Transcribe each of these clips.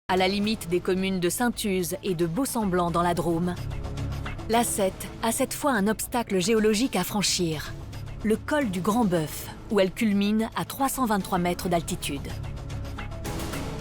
À la limite des communes de Saint-Uze et de Beau-Semblant dans la Drôme, l'A7 a cette fois un obstacle géologique à franchir, le col du Grand Bœuf, où elle culmine à 323 mètres d'altitude.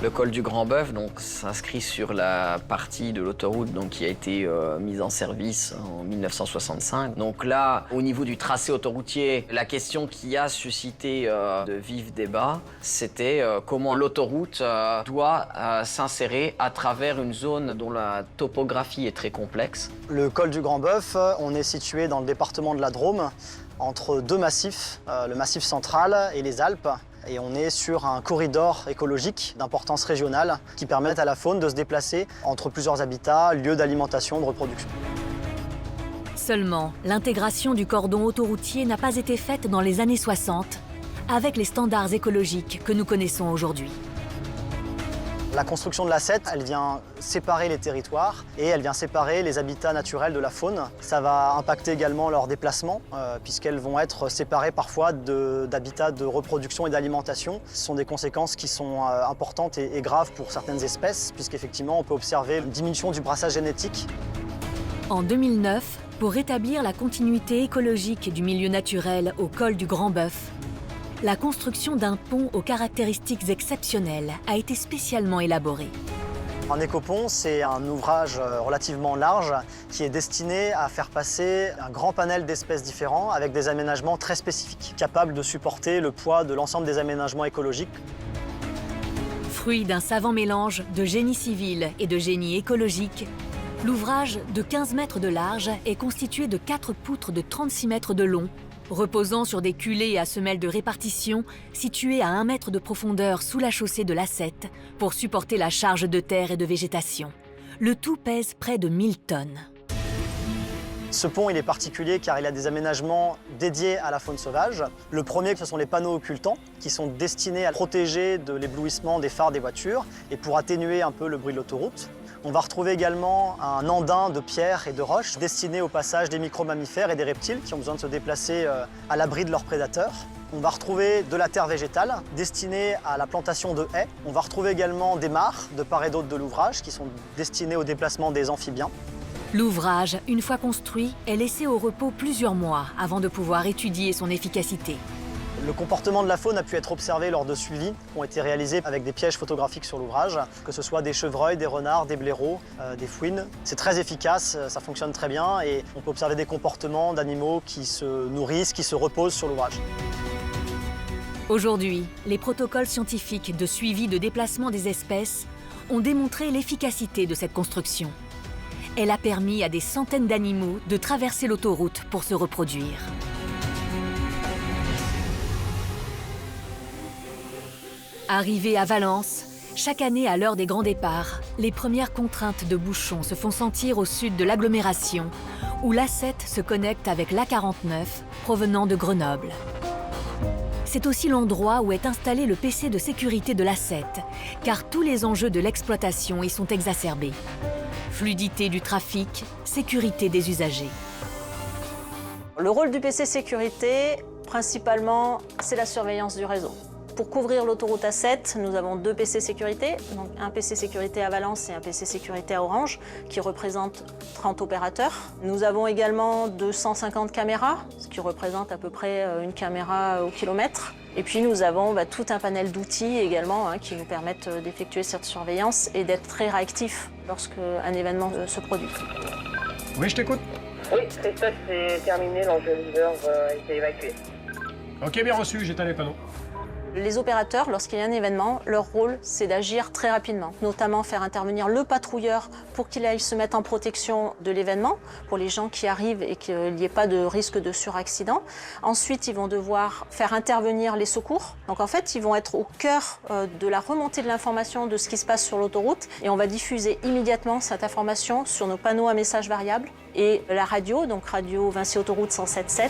Le col du Grand Bœuf s'inscrit sur la partie de l'autoroute qui a été mise en service en 1965. Donc là, au niveau du tracé autoroutier, la question qui a suscité de vifs débats, c'était comment l'autoroute doit s'insérer à travers une zone dont la topographie est très complexe. Le col du Grand Bœuf, on est situé dans le département de la Drôme, entre deux massifs, le massif central et les Alpes. Et on est sur un corridor écologique d'importance régionale qui permet à la faune de se déplacer entre plusieurs habitats, lieux d'alimentation, de reproduction. Seulement, l'intégration du cordon autoroutier n'a pas été faite dans les années 60 avec les standards écologiques que nous connaissons aujourd'hui. La construction de l'A7, elle vient séparer les territoires et elle vient séparer les habitats naturels de la faune. Ça va impacter également leur déplacement puisqu'elles vont être séparées parfois d'habitats de reproduction et d'alimentation. Ce sont des conséquences qui sont importantes et graves pour certaines espèces puisqu'effectivement on peut observer une diminution du brassage génétique. En 2009, pour rétablir la continuité écologique du milieu naturel au col du Grand Bœuf, la construction d'un pont aux caractéristiques exceptionnelles a été spécialement élaborée. Un écopont, c'est un ouvrage relativement large qui est destiné à faire passer un grand panel d'espèces différents avec des aménagements très spécifiques, capables de supporter le poids de l'ensemble des aménagements écologiques. Fruit d'un savant mélange de génie civil et de génie écologique, l'ouvrage de 15 mètres de large est constitué de 4 poutres de 36 mètres de long, reposant sur des culées à semelles de répartition situées à 1 mètre de profondeur sous la chaussée de l'A7 pour supporter la charge de terre et de végétation. Le tout pèse près de 1000 tonnes. Ce pont il est particulier car il a des aménagements dédiés à la faune sauvage. Le premier, ce sont les panneaux occultants qui sont destinés à protéger de l'éblouissement des phares des voitures et pour atténuer un peu le bruit de l'autoroute. On va retrouver également un andin de pierres et de roches destiné au passage des micro-mammifères et des reptiles qui ont besoin de se déplacer à l'abri de leurs prédateurs. On va retrouver de la terre végétale destinée à la plantation de haies. On va retrouver également des mares de part et d'autre de l'ouvrage qui sont destinées au déplacement des amphibiens. L'ouvrage, une fois construit, est laissé au repos plusieurs mois avant de pouvoir étudier son efficacité. Le comportement de la faune a pu être observé lors de suivis qui ont été réalisés avec des pièges photographiques sur l'ouvrage, que ce soit des chevreuils, des renards, des blaireaux, des fouines. C'est très efficace, ça fonctionne très bien et on peut observer des comportements d'animaux qui se nourrissent, qui se reposent sur l'ouvrage. Aujourd'hui, les protocoles scientifiques de suivi de déplacement des espèces ont démontré l'efficacité de cette construction. Elle a permis à des centaines d'animaux de traverser l'autoroute pour se reproduire. Arrivée à Valence, chaque année à l'heure des grands départs, les premières contraintes de bouchons se font sentir au sud de l'agglomération, où l'A7 se connecte avec l'A49 provenant de Grenoble. C'est aussi l'endroit où est installé le PC de sécurité de l'A7, car tous les enjeux de l'exploitation y sont exacerbés. Fluidité du trafic, sécurité des usagers. Le rôle du PC sécurité, principalement, c'est la surveillance du réseau. Pour couvrir l'autoroute A7, nous avons 2 PC sécurité, donc un PC sécurité à Valence et un PC sécurité à Orange, qui représentent 30 opérateurs. Nous avons également 250 caméras, ce qui représente à peu près une caméra au kilomètre. Et puis nous avons tout un panel d'outils également qui nous permettent d'effectuer cette surveillance et d'être très réactifs lorsqu'un événement se produit. Oui, je t'écoute. Oui, Christophe, c'est terminé, l'enjeu leader a été évacué. Ok, bien reçu, j'éteins les panneaux. Les opérateurs, lorsqu'il y a un événement, leur rôle, c'est d'agir très rapidement, notamment faire intervenir le patrouilleur pour qu'il aille se mettre en protection de l'événement, pour les gens qui arrivent et qu'il n'y ait pas de risque de suraccident. Ensuite, ils vont devoir faire intervenir les secours. Donc en fait, ils vont être au cœur de la remontée de l'information de ce qui se passe sur l'autoroute et on va diffuser immédiatement cette information sur nos panneaux à messages variables et la radio, donc radio Vinci Autoroute 107.7.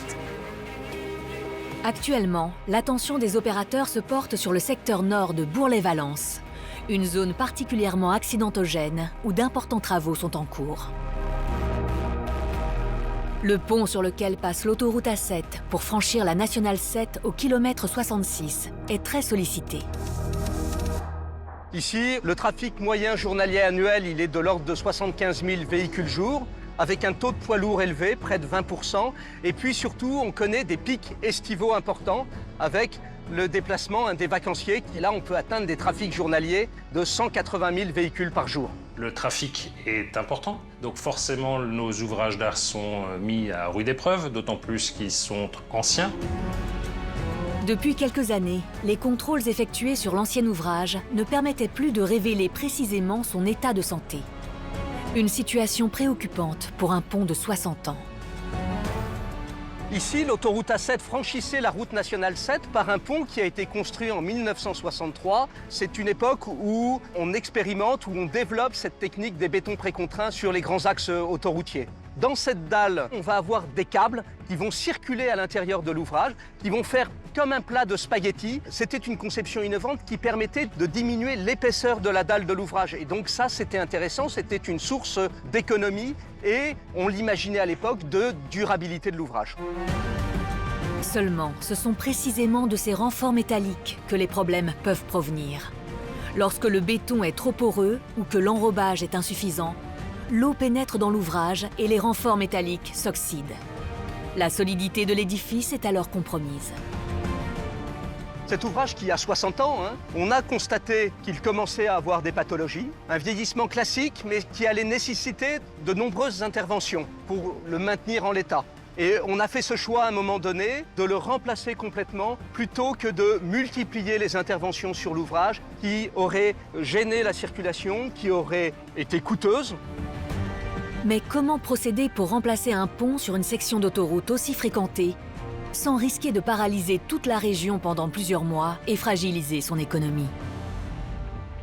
Actuellement, l'attention des opérateurs se porte sur le secteur nord de Bourg-lès-Valence, une zone particulièrement accidentogène où d'importants travaux sont en cours. Le pont sur lequel passe l'autoroute A7 pour franchir la nationale 7 au kilomètre 66 est très sollicité. Ici, le trafic moyen journalier annuel, il est de l'ordre de 75 000 véhicules jour, avec un taux de poids lourd élevé, près de 20%. Et puis surtout, on connaît des pics estivaux importants, avec le déplacement des vacanciers. Et là, on peut atteindre des trafics journaliers de 180 000 véhicules par jour. Le trafic est important, donc forcément nos ouvrages d'art sont mis à rude épreuve, d'autant plus qu'ils sont anciens. Depuis quelques années, les contrôles effectués sur l'ancien ouvrage ne permettaient plus de révéler précisément son état de santé. Une situation préoccupante pour un pont de 60 ans. Ici, l'autoroute A7 franchissait la route nationale 7 par un pont qui a été construit en 1963. C'est une époque où on expérimente, où on développe cette technique des bétons précontraints sur les grands axes autoroutiers. Dans cette dalle, on va avoir des câbles qui vont circuler à l'intérieur de l'ouvrage, qui vont faire comme un plat de spaghettis. C'était une conception innovante qui permettait de diminuer l'épaisseur de la dalle de l'ouvrage. Et donc ça, c'était intéressant, c'était une source d'économie et on l'imaginait à l'époque de durabilité de l'ouvrage. Seulement, ce sont précisément de ces renforts métalliques que les problèmes peuvent provenir. Lorsque le béton est trop poreux ou que l'enrobage est insuffisant, l'eau pénètre dans l'ouvrage et les renforts métalliques s'oxydent. La solidité de l'édifice est alors compromise. Cet ouvrage qui a 60 ans, on a constaté qu'il commençait à avoir des pathologies, un vieillissement classique, mais qui allait nécessiter de nombreuses interventions pour le maintenir en l'état. Et on a fait ce choix à un moment donné de le remplacer complètement plutôt que de multiplier les interventions sur l'ouvrage qui auraient gêné la circulation, qui auraient été coûteuses. Mais comment procéder pour remplacer un pont sur une section d'autoroute aussi fréquentée sans risquer de paralyser toute la région pendant plusieurs mois et fragiliser son économie?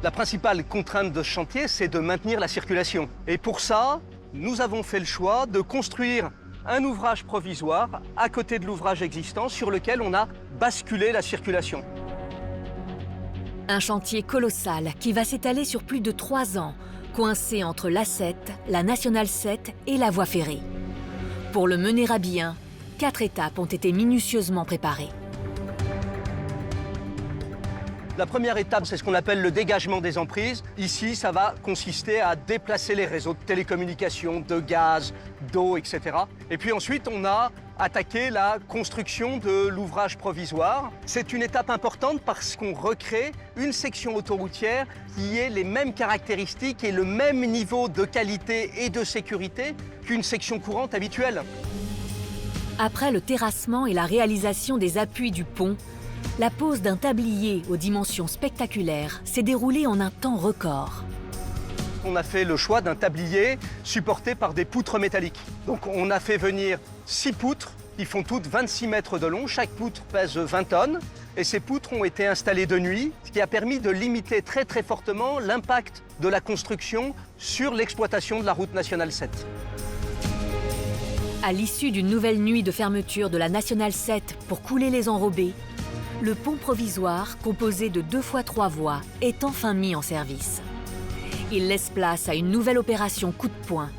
La principale contrainte de ce chantier, c'est de maintenir la circulation. Et pour ça, nous avons fait le choix de construire un ouvrage provisoire à côté de l'ouvrage existant sur lequel on a basculé la circulation. Un chantier colossal qui va s'étaler sur plus de 3 ans, coincé entre l'A7, la Nationale 7 et la voie ferrée. Pour le mener à bien, 4 étapes ont été minutieusement préparées. La première étape, c'est ce qu'on appelle le dégagement des emprises. Ici, ça va consister à déplacer les réseaux de télécommunications, de gaz, d'eau, etc. Et puis ensuite, on a attaqué la construction de l'ouvrage provisoire. C'est une étape importante parce qu'on recrée une section autoroutière qui ait les mêmes caractéristiques et le même niveau de qualité et de sécurité qu'une section courante habituelle. Après le terrassement et la réalisation des appuis du pont, la pose d'un tablier aux dimensions spectaculaires s'est déroulée en un temps record. On a fait le choix d'un tablier supporté par des poutres métalliques. Donc on a fait venir 6 poutres qui font toutes 26 mètres de long. Chaque poutre pèse 20 tonnes. Et ces poutres ont été installées de nuit, ce qui a permis de limiter très très fortement l'impact de la construction sur l'exploitation de la route nationale 7. À l'issue d'une nouvelle nuit de fermeture de la Nationale 7 pour couler les enrobés, le pont provisoire, composé de 2 fois 3 voies, est enfin mis en service. Il laisse place à une nouvelle opération coup de poing,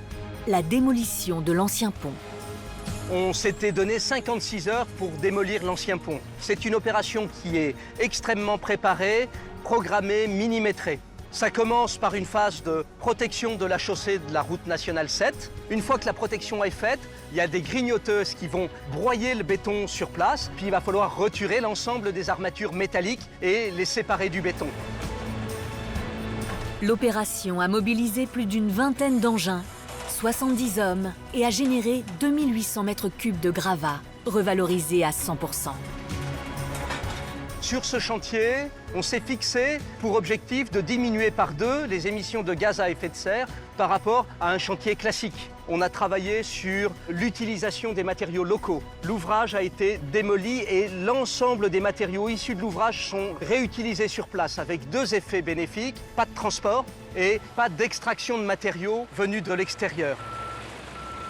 la démolition de l'ancien pont. On s'était donné 56 heures pour démolir l'ancien pont. C'est une opération qui est extrêmement préparée, programmée, millimétrée. Ça commence par une phase de protection de la chaussée de la route nationale 7. Une fois que la protection est faite, il y a des grignoteuses qui vont broyer le béton sur place, puis il va falloir retirer l'ensemble des armatures métalliques et les séparer du béton. L'opération a mobilisé plus d'une vingtaine d'engins, 70 hommes et a généré 2800 mètres cubes de gravats, revalorisés à 100%. Sur ce chantier, on s'est fixé pour objectif de diminuer par 2 les émissions de gaz à effet de serre par rapport à un chantier classique. On a travaillé sur l'utilisation des matériaux locaux. L'ouvrage a été démoli et l'ensemble des matériaux issus de l'ouvrage sont réutilisés sur place avec 2 effets bénéfiques, pas de transport et pas d'extraction de matériaux venus de l'extérieur.